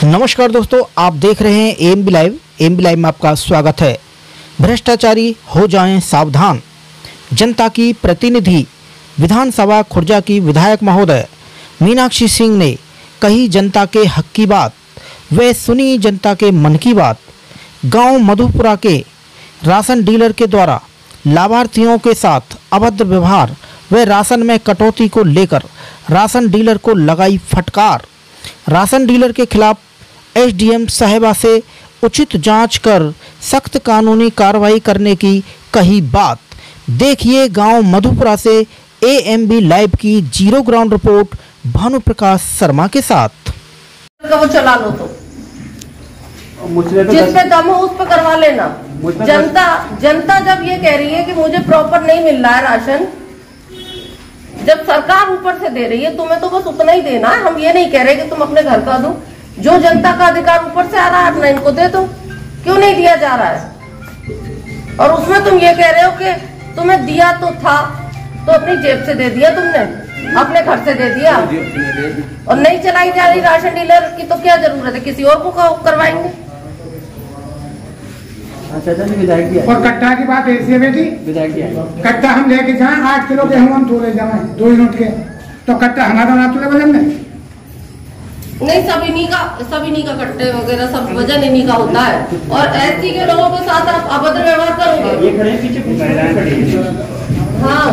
नमस्कार दोस्तों, आप देख रहे हैं एएमबी लाइव। एएमबी लाइव में आपका स्वागत है। भ्रष्टाचारी हो जाएं सावधान। जनता की प्रतिनिधि विधानसभा खुर्जा की विधायक महोदय मीनाक्षी सिंह ने कही जनता के हक की बात, वे सुनी जनता के मन की बात। गांव मधुपुरा के राशन डीलर के द्वारा लाभार्थियों के साथ अभद्र व्यवहार व राशन में कटौती को लेकर राशन डीलर को लगाई फटकार। राशन डीलर के खिलाफ एसडीएम साहिबा से उचित जांच कर सख्त कानूनी कार्रवाई करने की कही बात। देखिए गांव मधुपुरा से एएमबी लाइव की zero ground report Bhanu Prakash Sharma के साथ। वो चला लो तो जिस पे दम हो उस पे करवा लेना। जनता जब ये कह रही है कि मुझे प्रॉपर नहीं मिल रहा है राशन, जब सरकार ऊपर से दे रही है तुम्हें तो बस उतना ही देना है। हम ये नहीं कह रहे कि तुम अपने घर का दो, जो जनता का अधिकार ऊपर से आ रहा है अपना इनको दे दो। क्यों नहीं दिया जा रहा है? और उसमें तुम ये कह रहे हो कि तुम्हें दिया तो था, तो अपनी जेब से दे दिया, तुमने अपने घर से दे दिया और नहीं चलाई जा रही राशन डीलर की, तो क्या जरूरत है? किसी और को करवाएंगे। और कट्टा की बात ऐसी है बेटी, कट्टा हम लेके जाए 8 किलो गेहूं हम तोले जाए 2 यूनिट के, तो कट्टा हमारा ना तुले वजन में नहीं, सब इन्हीं का कट्टे वगैरह सब वजन इन्हीं का होता है। और एसटी के लोगों के साथ आप अभद्र व्यवहार करोगे। ये खड़े पीछे हाँ,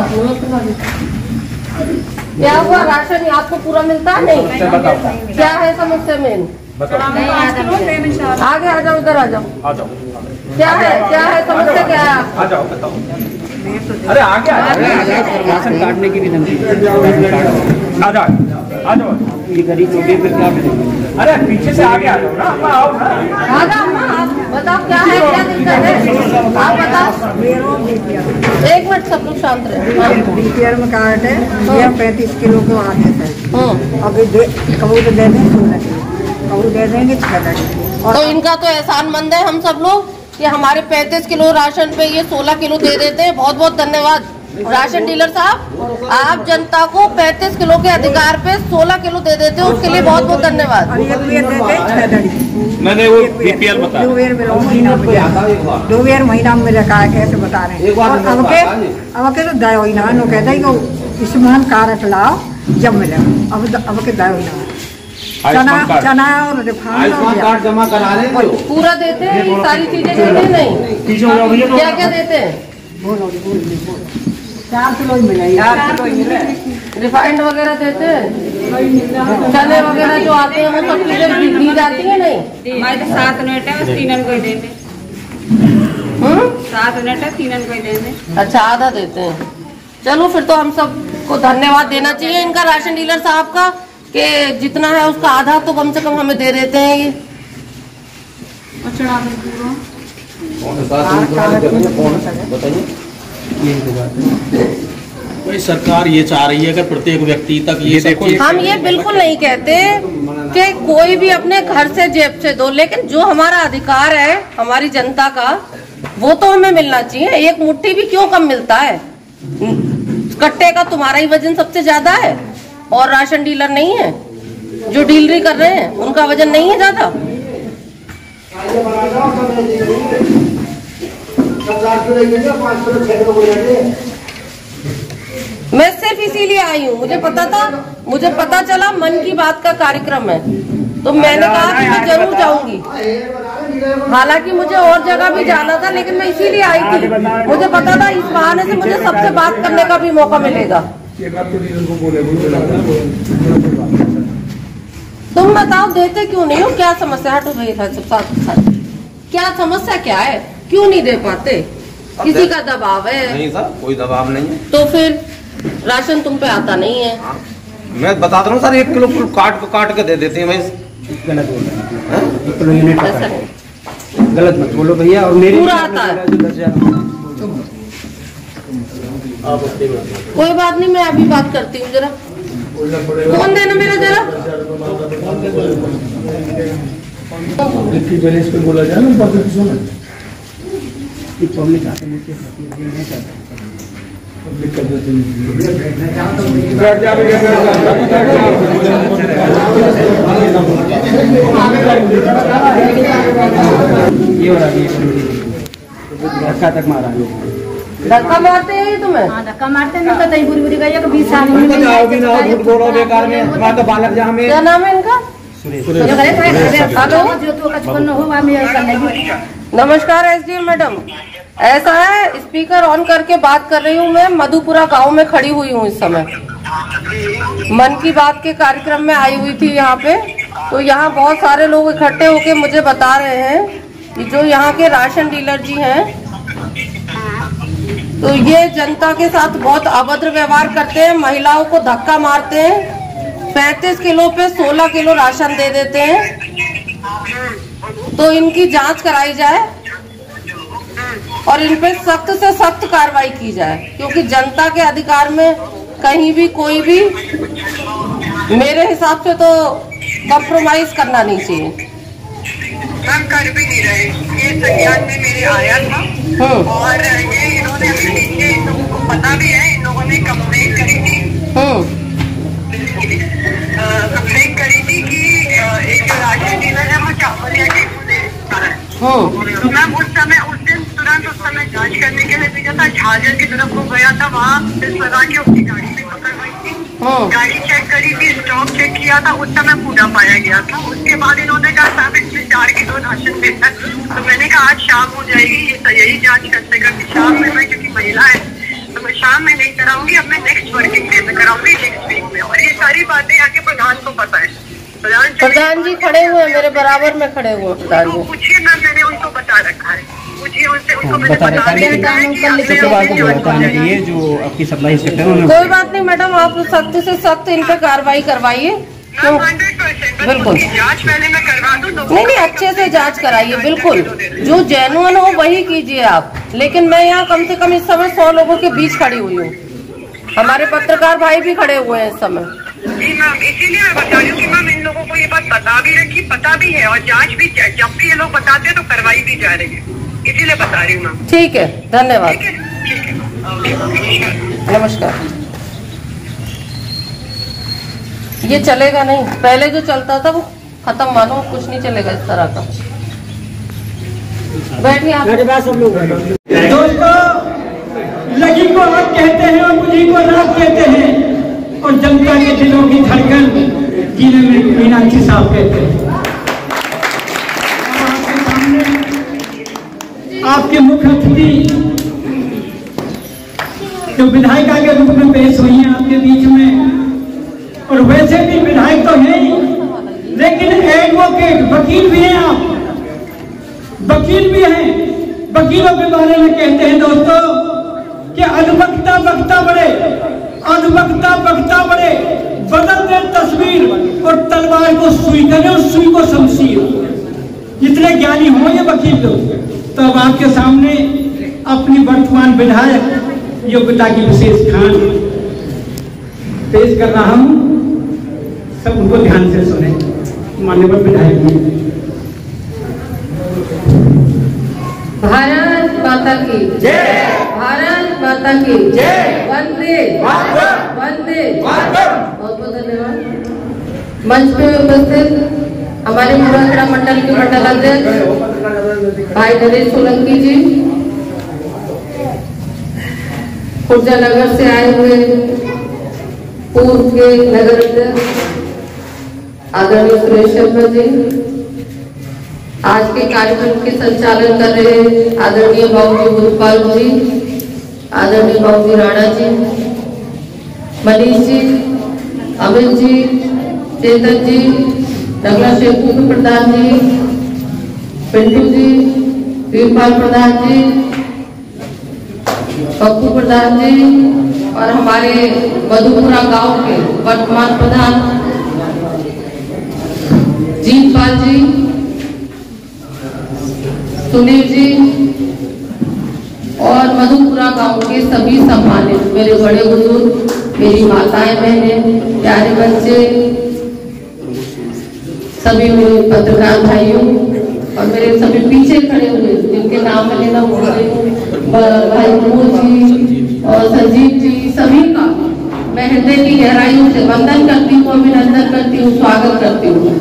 क्या हुआ? राशन आपको पूरा मिलता है? नहीं, क्या है समस्या मेन? आगे आ जाओ, इधर आ जाओ। क्या है समस्या? क्या है? आ जाओ बताओ। अरे आगे राशन काटने की भी धमकी। आ जाओ ये गरीब लोग अरे पीछे से आगे आ जाओ ना। आओ ना, आ जाओ। बताओ क्या है, क्या दिक्कत है? आप बताओ। एक मिनट, सब लोग शांत रहे। बीपीएल में कार्ड है, ये 35 किलो को आते थे। अभी कबूल दे दें 16 किलो, कबूल दे देंगे 6 तो इनका तो एहसानमंद है हम सब लोग कि हमारे 35 किलो राशन पे ये 16 किलो दे देते हैं। बहुत बहुत धन्यवाद राशन डीलर साहब, आप जनता को 35 किलो के अधिकार पे 16 किलो दे देते हो, उसके लिए बहुत बहुत धन्यवाद। मैंने वो बीपीएल बता 2 महीना में रखा है, कैसे बता रहे हैं। अब के तो दया ही ना कहते हैं इसमान कारक लाओ जब मिलेगा। अब के दया ही ना चना और आयुष्मान कार्ड जमा करा रहे पूरा देते हैं, ये सारी चीजें देते हैं। नहीं, क्या क्या देते हैं? 4 किलो ही मिले, रिफाइंड वगैरह देते हैं, चने वगैरह जो आते हैं वो सब चीजें दी जाती है। नहीं, हमारे 7 मिनट है, बस 3 को ही देते। 7 मिनट है, 3 को ही देते। अच्छा, आधा देते हैं। चलो फिर तो हम सबको धन्यवाद देना चाहिए इनका, राशन डीलर साहब का, कि जितना है उसका आधा तो कम से कम हमें दे देते हैं ये। भाई सरकार ये चाह रही है कि प्रत्येक व्यक्ति तक ये देखो। हम ये बिल्कुल नहीं कहते कि कोई भी अपने घर से जेब से दो, लेकिन जो हमारा अधिकार है हमारी जनता का, वो तो हमें मिलना चाहिए। एक मुट्ठी भी क्यों कम मिलता है? कट्टे का तुम्हारा ही वजन सबसे ज्यादा है और राशन डीलर नहीं है, जो डीलरी कर रहे हैं उनका वजन नहीं है ज्यादा। मैं सिर्फ इसीलिए आई हूँ, मुझे पता चला मन की बात का कार्यक्रम है, तो मैंने कहा कि मैं जरूर जाऊंगी। हालांकि मुझे और जगह भी जाना था, लेकिन मैं इसीलिए आई थी। मुझे पता था इस बहाने से मुझे सबसे बात करने का भी मौका मिलेगा। तुम बताओ देते क्यों नहीं हो? क्या समस्या? हटो भाई, क्या समस्या क्या है? क्यों नहीं दे पाते? किसी का दबाव है? नहीं सर, कोई दबाव नहीं है। तो फिर राशन तुम पे आता नहीं है? मैं बता रहा हूँ सर, 1 किलो काट के दे देते हैं। गलत मत बोलो भैया। और मेरी पूरा आता है? कोई बात नहीं, मैं अभी बात करती हूँ। जरा फोन देना मेरा जरा। इस पे बोला जाए ना, पब्लिक आते धक्का तक मारा, धक्का मारते हैं तुम्हें? हाँ, धक्का मारते नहीं तो बुरी बुरी गई 20 साल में झूठ बोलो बेकार में। हमारा तो बालक जहाँ में। क्या नाम है इनका? नमस्कार एसडीएम मैडम, ऐसा है स्पीकर ऑन करके बात कर रही हूँ। मैं मधुपुरा गांव में खड़ी हुई हूँ इस समय, मन की बात के कार्यक्रम में आई हुई थी यहाँ पे। तो यहाँ बहुत सारे लोग इकट्ठे होके मुझे बता रहे हैं कि जो यहाँ के राशन डीलर जी हैं तो ये जनता के साथ बहुत अभद्र व्यवहार करते हैं, महिलाओं को धक्का मारते हैं, 35 किलो पे 16 किलो राशन दे देते हैं। तो इनकी जांच कराई जाए और इन पे सख्त से सख्त कार्रवाई की जाए, क्योंकि जनता के अधिकार में कहीं भी कोई भी मेरे हिसाब से तो कॉम्प्रोमाइज करना नहीं चाहिए। हम कर भी नहीं रहे, ये संज्ञान में मेरे आया था और ये इन्होंने इन लोगों को पता भी है, इन लोगों ने कंप्लेंट करी थी। कंप्लेंट करी थी कि एक जो राशन डीलर है वो चावल या गेहूँ दे रहा है। तो मैम उस दिन तुरंत उस समय जांच करने के लिए भेजा था, झाझर की तरफ को गया था, वहाँ लगा के उसकी गाड़ी में पकड़वाई थी, गाड़ी चेक करी थी, स्टॉक चेक किया था, उस समय पूरा पाया गया था। उसके बाद इन्होंने कहा साहब इसमें 4 किलो राशन देता है। तो मैंने कहा आज शाम हो जाएगी, ये यही जाँच करते करके शाम में, मैं क्योंकि महिला है तो मैं शाम में नहीं कराऊंगी, अब मैं नेक्स्ट वर्किंग डे में कराऊंगी, नेक्स्ट वीक में। और ये सारी बातें यहाँ के प्रधान को पता है। प्रधान जी खड़े हुए हैं, मेरे बराबर में खड़े हुए प्रधान जी। पूछिए मैम, मैंने उनको बता रखा है, पूछिए उनसे, उनको मैंने बता दिया है जो आपकी सप्लाई इंस्पेक्टर है। कोई बात नहीं मैडम, आप सख्त से सख्त इन पे कार्रवाई करवाइए। 100% बिल्कुल जांच पहले मैं करवा दूं तो नहीं, अच्छे से जांच कराइए, बिल्कुल जो जेन्युइन हो वही कीजिए आप। लेकिन मैं यहाँ कम से कम इस समय 100 लोगों के बीच खड़ी हुई हूँ, हमारे पत्रकार भाई भी खड़े हुए हैं इस समय। जी मैम, इसीलिए मैं बता रही हूँ कि मैम इन लोगों को ये बात बता भी रखी, पता भी है, और जांच भी जब भी ये लोग बताते हैं तो करवाई भी जा रही है, इसीलिए बता रही हूँ मैम। ठीक है, धन्यवाद, ठीक है, नमस्कार। ये चलेगा नहीं, पहले जो चलता था वो खत्म, मानो कुछ नहीं चलेगा इस तरह का। बैठिए आप। दोस्तों, लगी को हक कहते हैं और मुझी को रात कहते हैं, और जनता के दिलों की धड़कन जिन्हें में मीनाक्षी साहब कहते हैं। आपके सामने आपके मुख्य अतिथि जो विधायिका के रूप में पेश हुई हैं आपके बीच में, और वैसे भी विधायक तो है ही, लेकिन एडवोकेट वकील भी हैं आप, वकील भी हैं। वकीलों के बारे में कहते हैं दोस्तों कि अधवक्ता वक्ता बड़े, अधवक्ता वक्ता बड़े, बदल दे तस्वीर और तलवार को सुई करे और सुई को शमशीर। जितने ज्ञानी हो ये वकील लोग, तो अब आपके सामने अपनी वर्तमान विधायक योग्यता की विशेष खान पेश कर रहा हूं, सब उनको ध्यान से सुने। माननीय विधायक जी। भारत माता की जय, भारत माता की जय, वंदे वंदे। बहुत बहुत धन्यवाद। मंच पे उपस्थित हमारे मुराखेड़ा मंडल के मंडल अध्यक्ष भाई नरेश सोलंकी जी, खुर्जा नगर से आए हुए पूर्व के नगर अध्यक्ष आदरणीय सुरेश शर्मा जी, आज के कार्यक्रम के संचालन कर रहे आदरणीय बाबूजी गुरुपाल जी, आदरणीय बाबूजी राणा जी, मनीष जी, अमित जी, चेतन जी, नगला शेखू के प्रधान जी, पिंटू जी, वीरपाल प्रधान जी, पप्पू प्रधान जी, और हमारे मधुपुरा गांव के वर्तमान प्रधान जीतपाल जी, सुनील जी, और मधुपुरा गांव के सभी सम्मानित मेरे बड़े बुजुर्ग, मेरी माताएं बहनें, प्यारे बच्चे, सभी मेरे पत्रकार भाइयों और मेरे सभी पीछे खड़े हुए जिनके नाम मैं लेना भूल रही हूँ, भाई जी और संजीव जी सभी का मैं हृदय की गहराइयों से वंदन करती हूँ, अभिनंदन करती हूँ, स्वागत करती हूँ।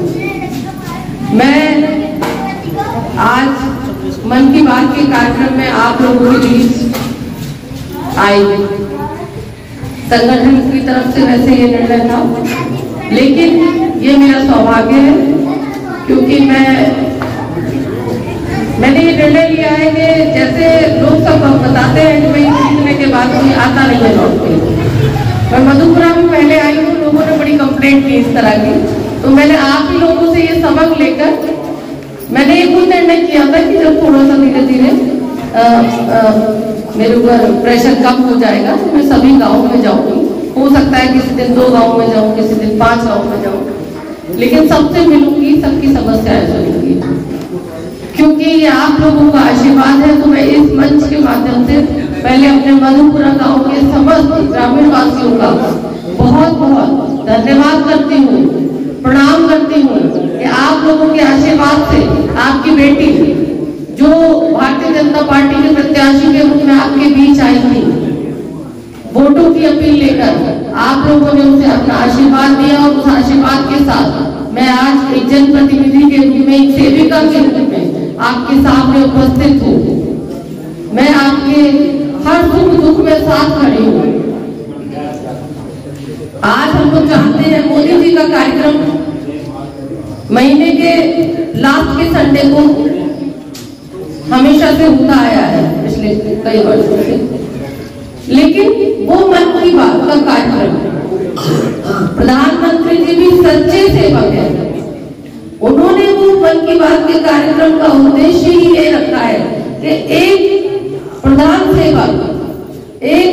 मैं आज मन की बात के कार्यक्रम में आप लोगों के बीच आई। संगठन की तरफ से वैसे ये निर्णय था, लेकिन ये मेरा सौभाग्य है क्योंकि मैंने ये निर्णय लिया है कि जैसे लोग सब बताते हैं कि भाई जीतने के बाद कोई आता नहीं है लौट के। मैं मधुपुरा में पहले आई हूँ, लोगों ने बड़ी कंप्लेंट की इस तरह की, तो मैंने आप ही लोगों से ये सबक लेकर मैंने ये खुद निर्णय किया था कि जब थोड़ा सा धीरे धीरे मेरे ऊपर प्रेशर कम हो जाएगा तो मैं सभी गाँव में जाऊंगी। हो सकता है किसी दिन 2 गाँव में जाऊँ, किसी दिन 5 गाँव में जाऊँ, लेकिन सबसे मिलूंगी, सबकी समस्याएं सुनूंगी, क्योंकि ये आप लोगों का आशीर्वाद है। तो मैं इस मंच के माध्यम से पहले अपने मधुपुरा गांव के समस्त ग्रामीण वासियों का बहुत बहुत धन्यवाद करती हूँ, प्रणाम करती हूँ कि आप लोगों के आशीर्वाद से आपकी बेटी जो भारतीय जनता पार्टी के प्रत्याशी के रूप में आपके बीच आई थी, वोटों की अपील लेकर आप लोगों ने उसे अपना आशीर्वाद दिया, और उस आशीर्वाद के साथ मैं आज एक जनप्रतिनिधि के रूप में, एक सेविका के रूप में आपके सामने उपस्थित हूँ। मैं आपके हर सुख दुख में साथ खड़ी हूँ। आज हम लोग जानते हैं मोदी जी का कार्यक्रम महीने के लास्ट के संडे को हमेशा से होता आया है पिछले कई वर्षों से, लेकिन वो मन की बात का कार्यक्रम, प्रधानमंत्री जी भी सच्चे सेवक हैं। उन्होंने वो मन की बात के कार्यक्रम का उद्देश्य ही ये रखा है कि एक प्रधान सेवक, एक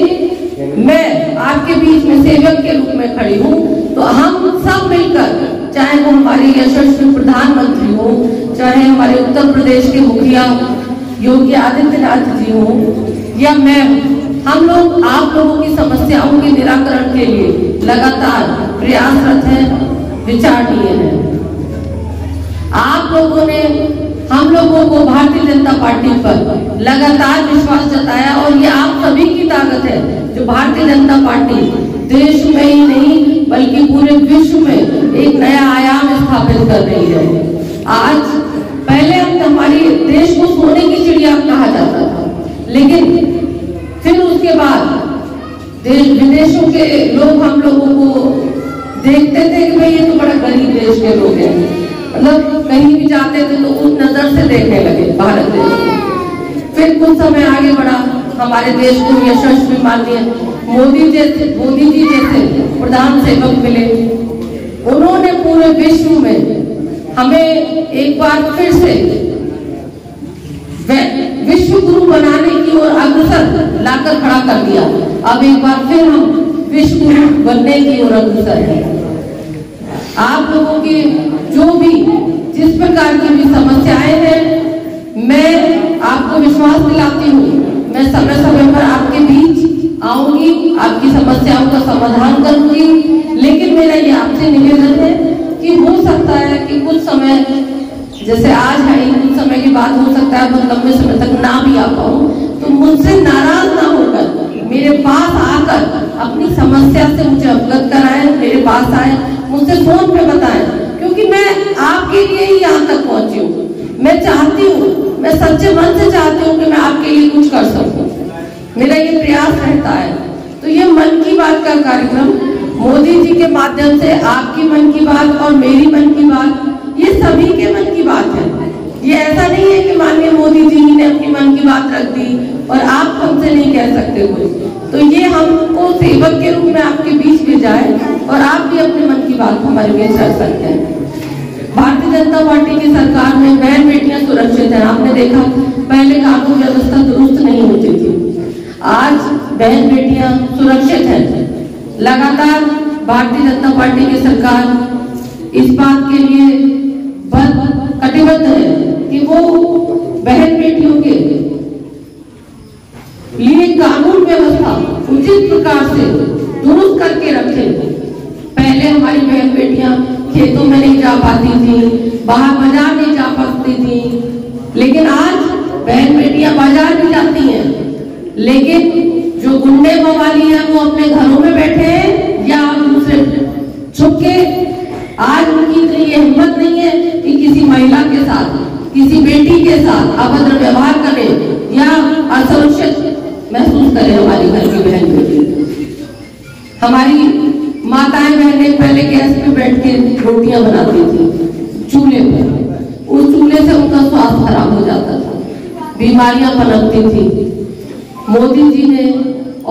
मैं आपके बीच में सेवक के रूप में खड़ी हूँ, तो हम सब मिलकर, चाहे वो हमारे यशस्वी प्रधानमंत्री हो, चाहे हमारे उत्तर प्रदेश के मुखिया योगी आदित्यनाथ जी हो, या मैं, हम लोग आप लोगों की समस्याओं के निराकरण के लिए लगातार प्रयासरत हैं, विचारणीय हैं। आप लोगों ने हम लोगों को भारतीय जनता पार्टी पर लगातार विश्वास जताया, और ये आप सभी की ताकत है जो भारतीय जनता पार्टी देश में ही नहीं बल्कि पूरे विश्व में एक नया आयाम स्थापित कर रही है। आज पहले हमारे देश को सोने की चिड़िया कहा जाता था, लेकिन फिर उसके बाद देश विदेशों के लोग हम लोगों को देखते थे कि भाई ये तो बड़ा गरीब देश के लोग हैं, मतलब कहीं भी जाते थे तो उस नजर से देखने लगे भारत देश को। फिर कुछ समय आगे बढ़ा, हमारे देश को यशस्वी माननीय मोदी जी जैसे प्रधान सेवक मिले। उन्होंने पूरे विश्व में हमें एक बार फिर से विश्व गुरु बनाने की ओर अग्रसर लाकर खड़ा कर दिया। अब एक बार फिर हम विश्व गुरु बनने की ओर अग्रसर हैं। आप लोगों की जो भी जिस प्रकार की भी समस्याएं हैं, मैं आपको विश्वास दिलाती हूँ, मैं समय समय पर आपके बीच आऊंगी, आपकी समस्याओं का समाधान करूंगी। लेकिन मेरा ये आपसे निवेदन है कि हो सकता है कि कुछ समय, जैसे आज है, कुछ समय के बाद हो सकता है बहुत लंबे समय तक ना भी आ पाऊं, तो मुझसे नाराज ना होकर मेरे पास आकर अपनी समस्या से मुझे अवगत कराएं, मेरे पास आए, मुझसे फोन पे बताएं, क्योंकि मैं आपके लिए ही यहाँ तक पहुंची हूँ। मैं चाहती हूँ, मैं सच्चे मन से चाहती हूँ कि मैं आपके लिए कुछ कर सकूं, मेरा ये प्रयास रहता है। तो ये मन की बात का कार्यक्रम मोदी जी के माध्यम से आपकी मन की बात और मेरी मन की बात, ये सभी के मन की बात है। ये ऐसा नहीं है कि माननीय मोदी जी ने अपनी मन की बात रख दी और आप हमसे नहीं कह सकते कुछ। तो ये हमको सेवक के रूप में आपके बीच में जाए और आप भी अपने मन की बात हमारे बीच रख सकते हैं। भारतीय जनता पार्टी की सरकार में बहन बेटियां सुरक्षित हैं। आपने देखा पहले कानून व्यवस्था दुरुस्त नहीं होती थी, आज बहन बेटियां सुरक्षित हैं। लगातार भारतीय जनता पार्टी की सरकार इस बात के लिए कटिबद्ध है कि वो बहन बेटियों के लिए कानून व्यवस्था उचित प्रकार से दुरुस्त करके रखे। पहले हमारी बहन बेटियां खेतों में नहीं जा पाती थी, बाहर बाजार नहीं जा पाती थी, लेकिन आज बहन बेटियां बाजार भी जाती हैं। लेकिन जो गुंडे मवाली हैं वो अपने घरों में बैठे हैं या दूसरे छुप के। आज उनकी इतनी ये हिम्मत नहीं है कि किसी महिला के साथ, किसी बेटी के साथ अभद्र व्यवहार करें या असुरक्षित महसूस करें हमारी घर की बहन बेटी। हमारी माताएं बहनें पहले गैस पे बैठ के रोटियां बनाती थी चूल्हे पर, उस चूल्हे से उनका स्वास्थ्य खराब हो जाता था, बीमारियां पनपती थी। मोदी जी ने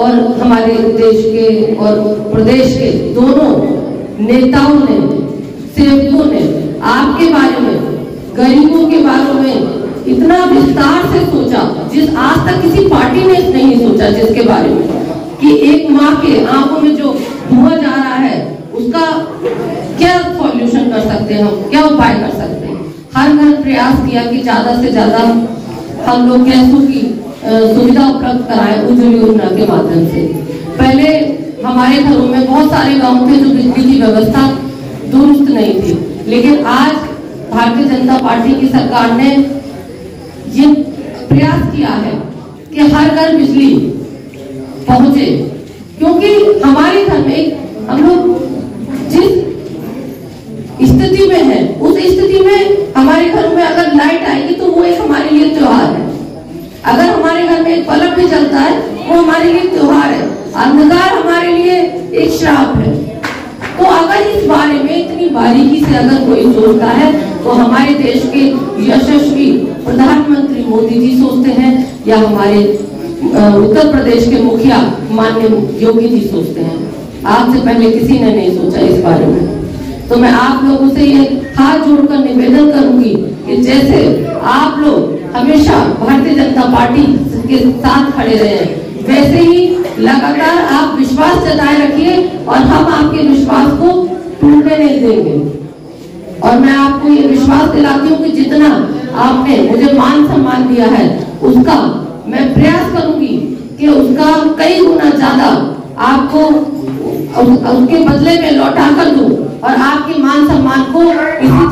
और हमारे देश के और प्रदेश के दोनों नेताओं ने, सेवकों ने आपके बारे में, गरीबों के बारे में इतना विस्तार से सोचा जिस आज तक किसी पार्टी ने नहीं सोचा, जिसके बारे में कि एक माँ के आंखों में जो धुआं जा रहा है उसका क्या सॉल्यूशन कर सकते हैं, हम क्या उपाय कर सकते हैं। हर घर प्रयास किया कि ज्यादा से ज्यादा हम लोग गैसों की सुविधा उपलब्ध कराएं उज्ज्वला योजना के माध्यम से। पहले हमारे घरों में बहुत सारे गांव थे जो बिजली की व्यवस्था दुरुस्त नहीं थी, लेकिन आज भारतीय जनता पार्टी की सरकार ने ये प्रयास किया है कि हर घर बिजली पहुंचे, क्योंकि हमारे घर में हम लोग जिस स्थिति में है उस स्थिति में हमारे घरों में अगर लाइट आएगी तो वो एक हमारे लिए त्योहार है। अगर हमारे घर में एक बल्ब भी जलता है वो हमारे लिए त्योहार है। अंधकार हमारे लिए एक श्राप है। तो अगर इस बारे में इतनी बारीकी से अगर कोई सोचता है तो हमारे देश के यशस्वी प्रधानमंत्री मोदी जी सोचते हैं या हमारे उत्तर प्रदेश के मुखिया माननीय योगी जी सोचते हैं। आज से पहले किसी ने नहीं सोचा इस बारे में। तो मैं आप लोगों से ये हाथ जोड़कर निवेदन करूंगी कि जैसे आप लोग हमेशा भारतीय जनता पार्टी के साथ खड़े रहे, वैसे ही लगातार आप विश्वास जताए रखिए और हम आपके विश्वास को टूटने नहीं देंगे। और मैं आपको ये विश्वास दिलाती हूँ कि जितना आपने मुझे मान सम्मान दिया है उसका मैं प्रयास करूंगी कि उसका कई गुना ज्यादा आपको उसके बदले में लौटा कर दूं और आपके मान सम्मान को इसी